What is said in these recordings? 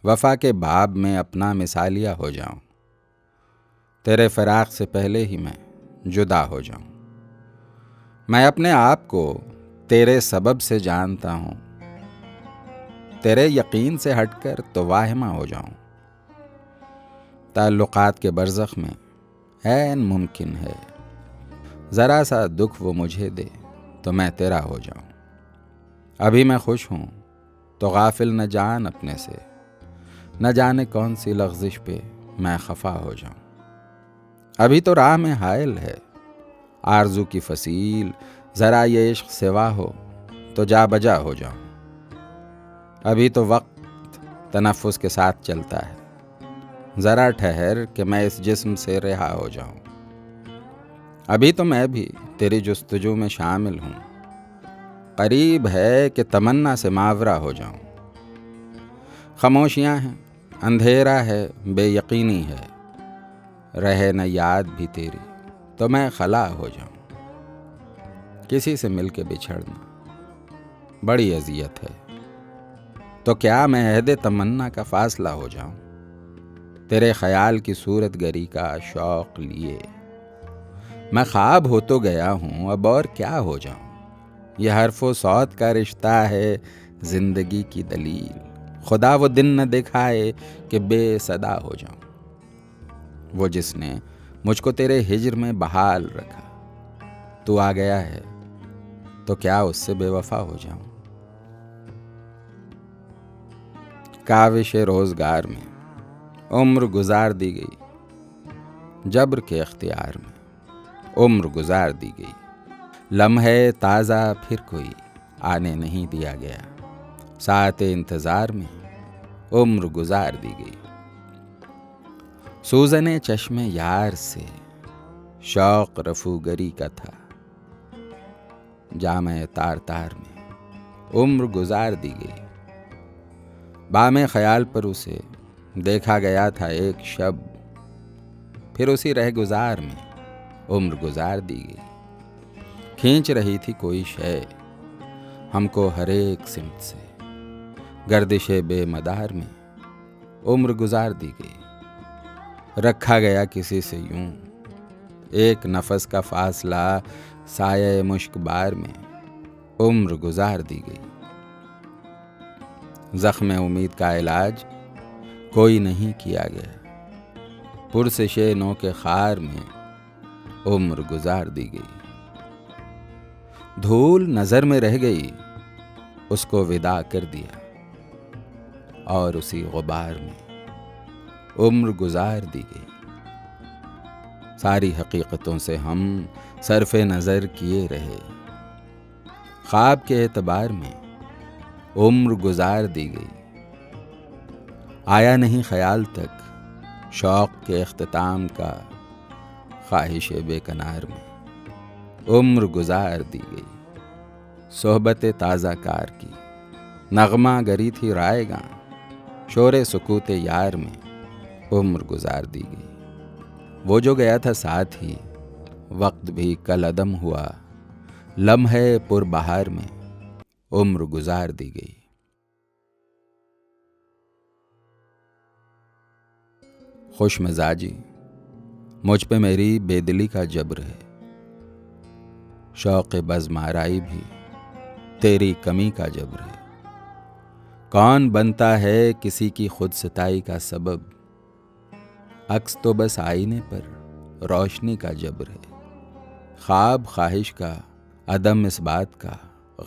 वफा के बाब में अपना मिसालिया हो जाऊं, तेरे फिराक से पहले ही मैं जुदा हो जाऊं। मैं अपने आप को तेरे सबब से जानता हूं, तेरे यकीन से हटकर तो वाहिमा हो जाऊं। ताल्लुकात के बरज़ख में ऐन मुमकिन है, ज़रा सा दुख वो मुझे दे तो मैं तेरा हो जाऊं। अभी मैं खुश हूं तो गाफिल न जान अपने से, न जाने कौन सी लग़ज़िश पे मैं खफा हो जाऊं। अभी तो राह में हायल है आरज़ू की फसील, ज़रा ये इश्क सिवा हो तो जा बजा हो जाऊं। अभी तो वक्त तनफ़ुस के साथ चलता है, ज़रा ठहर कि मैं इस जिस्म से रिहा हो जाऊं। अभी तो मैं भी तेरी जुस्तजू में शामिल हूँ, करीब है कि तमन्ना से मावरा हो जाऊं। खामोशियाँ हैं, अंधेरा है, बेयकीनी है, रहे न याद भी तेरी तो मैं खला हो जाऊं। किसी से मिल के बिछड़ना बड़ी अजियत है, तो क्या मैं अहद तमन्ना का फासला हो जाऊं। तेरे ख्याल की सूरत गरी का शौक लिए मैं ख्वाब हो तो गया हूं, अब और क्या हो जाऊं। यह हर्फो सौत का रिश्ता है जिंदगी की दलील, खुदा वो दिन न दिखाए कि बेसदा हो जाऊं। वो जिसने मुझको तेरे हिज्र में बहाल रखा, तू आ गया है तो क्या उससे बेवफा हो जाऊं। काविश रोजगार में उम्र गुजार दी गई, जब्र के इख्तियार में उम्र गुजार दी गई। लम्हे ताज़ा फिर कोई आने नहीं दिया गया, साते इंतज़ार में उम्र गुजार दी गई। सूजने चश्मे यार से शौक रफूगरी का था, जामे तार तार में उम्र गुजार दी गई। बामे ख्याल पर उसे देखा गया था एक शब, फिर उसी रह गुजार में उम्र गुजार दी गई। खींच रही थी कोई शय हमको हर एक सिमत से, गर्दिशे बेमदार में उम्र गुजार दी गई। रखा गया किसी से यूं एक नफस का फासला, साये मुश्क बार में उम्र गुजार दी गई। जख्म उम्मीद का इलाज कोई नहीं किया गया, पुरसिशे नो के खार में उम्र गुजार दी गई। धूल नजर में रह गई, उसको विदा कर दिया और उसी गुबार में उम्र गुजार दी गई। सारी हकीकतों से हम सरफे नज़र किए रहे, ख्वाब के एतबार में उम्र गुजार दी गई। आया नहीं ख्याल तक शौक के इख्तिताम का, ख्वाहिश बेकनार में उम्र गुजार दी गई। सोहबत ताज़ा कार की नगमा गरी थी रायगा, शोरे सुकूते यार में उम्र गुजार दी गई। वो जो गया था साथ ही वक्त भी कल अदम हुआ, लम्हे पुरबहार में उम्र गुजार दी गई। खुश मिजाजी मुझ पे मेरी बेदिली का जब्र है, शौक़ बज़माराई भी तेरी कमी का जब्र है। कौन बनता है किसी की खुद सताई का सबब, अक्स तो बस आईने पर रोशनी का जब्र है। ख्वाब ख्वाहिश का, अदम इस बात का,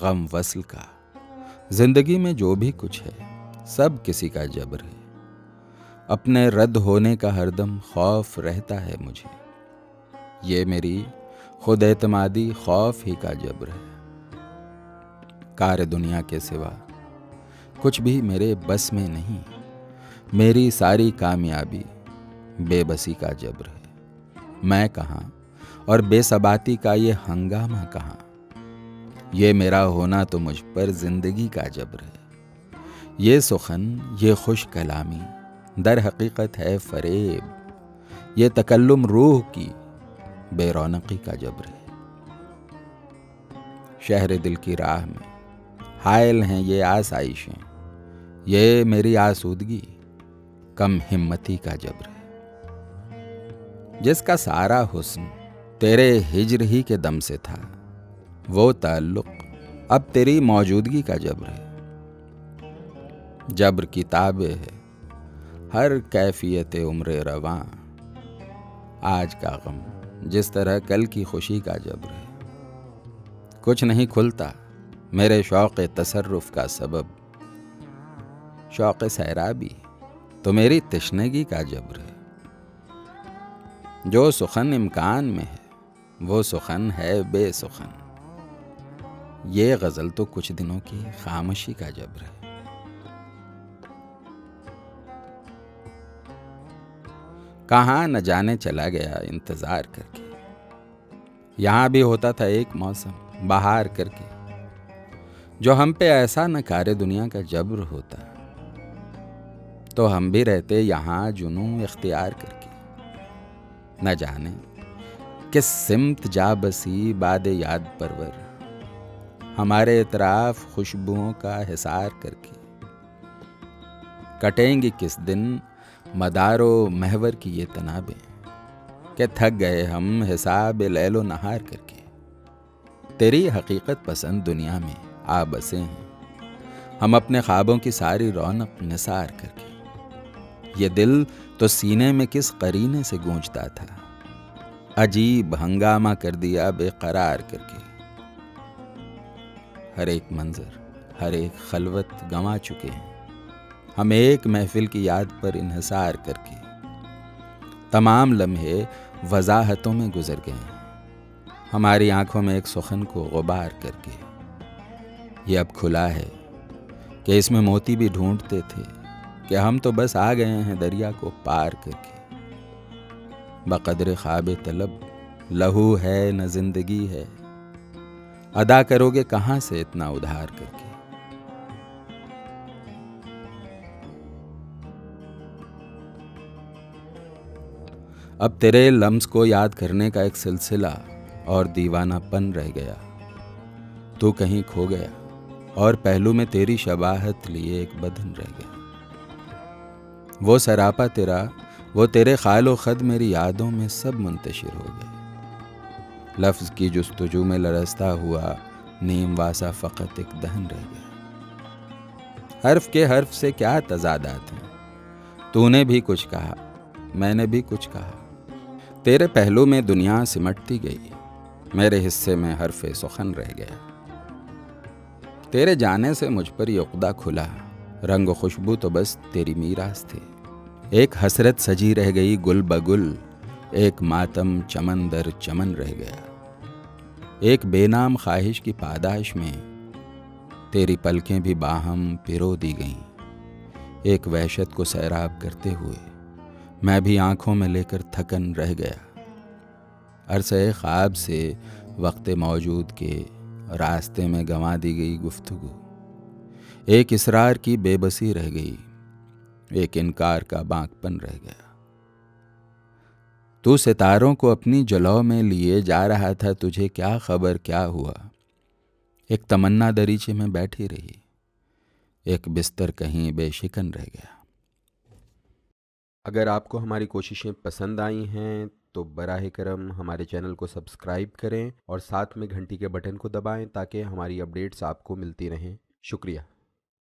गम वस्ल का, जिंदगी में जो भी कुछ है सब किसी का जब्र है। अपने रद्द होने का हरदम खौफ रहता है मुझे, ये मेरी खुद एतमादी खौफ ही का जब्र है। कार दुनिया के सिवा कुछ भी मेरे बस में नहीं, मेरी सारी कामयाबी बेबसी का जब्र है। मैं कहाँ और बेसबाती का ये हंगामा कहाँ, ये मेरा होना तो मुझ पर जिंदगी का जब्र है। ये सुखन ये खुश कलामी दर हकीकत है फरेब, ये तकल्लुम रूह की बेरौनकी का जब्र है। शहर दिल की राह में हायल हैं ये आसाइशें, ये मेरी आसूदगी कम हिम्मती का जब्र है। जिसका सारा हुस्न तेरे हिज्र ही के दम से था, वो ताल्लुक अब तेरी मौजूदगी का जब्र है। जब्र की ताबे है हर कैफियत उम्र रवां, आज का गम जिस तरह कल की खुशी का जब्र है। कुछ नहीं खुलता मेरे शौक़ तसर्रुफ का सबब, शौक़ सैराबी तो मेरी तशनगी का जब्र है। जो सुखन इम्कान में है वो सुखन है बेसुखन, ये गज़ल तो कुछ दिनों की खामोशी का जब्र है। कहाँ न जाने चला गया इंतज़ार करके, यहाँ भी होता था एक मौसम बहार करके। जो हम पे ऐसा न कारे दुनिया का जब्र होता, तो हम भी रहते यहाँ जुनून इख्तियार करके। न जाने किस सिमत जा बसी बाद याद परवर, हमारे इतराफ खुशबुओं का हिसार करके। कटेंगी किस दिन मदारो महवर की ये तनाबें, कि थक गए हम हिसाब लैलो नहार करके। तेरी हकीकत पसंद दुनिया में आ बसे हैं हम, अपने ख्वाबों की सारी रौनक निसार करके। ये दिल तो सीने में किस करीने से गूंजता था, अजीब हंगामा कर दिया बेकरार करके। हर एक मंजर हर एक खलवत गंवा चुके हैं हम, एक महफिल की याद पर इन्हिसार करके। तमाम लम्हे वजाहतों में गुजर गए हैं हमारी आंखों में एक सुखन को गुबार करके। ये अब खुला है कि इसमें मोती भी ढूंढते थे, कि हम तो बस आ गए हैं दरिया को पार करके। बक़द्र ख्वाब तलब लहू है न जिंदगी है, अदा करोगे कहाँ से इतना उधार करके। अब तेरे लम्स को याद करने का एक सिलसिला और दीवानापन रह गया। तू कहीं खो गया और पहलू में तेरी शबाहत लिए एक बदन रह गया। वो सरापा तेरा वो तेरे ख्यालो खद मेरी यादों में सब मुंतशिर हो गए। लफ्ज़ की जुस्तजू में लरसता हुआ नीम वासा फ़कत एक दहन रह गया। हर्फ के हर्फ से क्या तज़ादात हैं, तूने भी कुछ कहा मैंने भी कुछ कहा। तेरे पहलू में दुनिया सिमटती गई, मेरे हिस्से में हर्फ़े सुखन रह गया। तेरे जाने से मुझ पर ये उक़दा खुला, रंग व खुशबू तो बस तेरी मीरास थे। एक हसरत सजी रह गई गुल बगुल, एक मातम चमन दर चमन रह गया। एक बेनाम ख्वाहिश की पादाश में तेरी पलकें भी बाहम पिरो दी गईं। एक वहशत को सैराब करते हुए मैं भी आंखों में लेकर थकन रह गया। अरसे ख्वाब से वक्त मौजूद के रास्ते में गंवा दी गई गुफ्तगू। एक इसरार की बेबसी रह गई, एक इनकार का बांकपन रह गया। तू सितारों को अपनी जलौ में लिए जा रहा था, तुझे क्या खबर क्या हुआ। एक तमन्ना दरीचे में बैठी रही, एक बिस्तर कहीं बेशिकन रह गया। अगर आपको हमारी कोशिशें पसंद आई हैं तो बराह करम हमारे चैनल को सब्सक्राइब करें और साथ में घंटी के बटन को दबाएं ताकि हमारी अपडेट्स आपको मिलती रहें। शुक्रिया।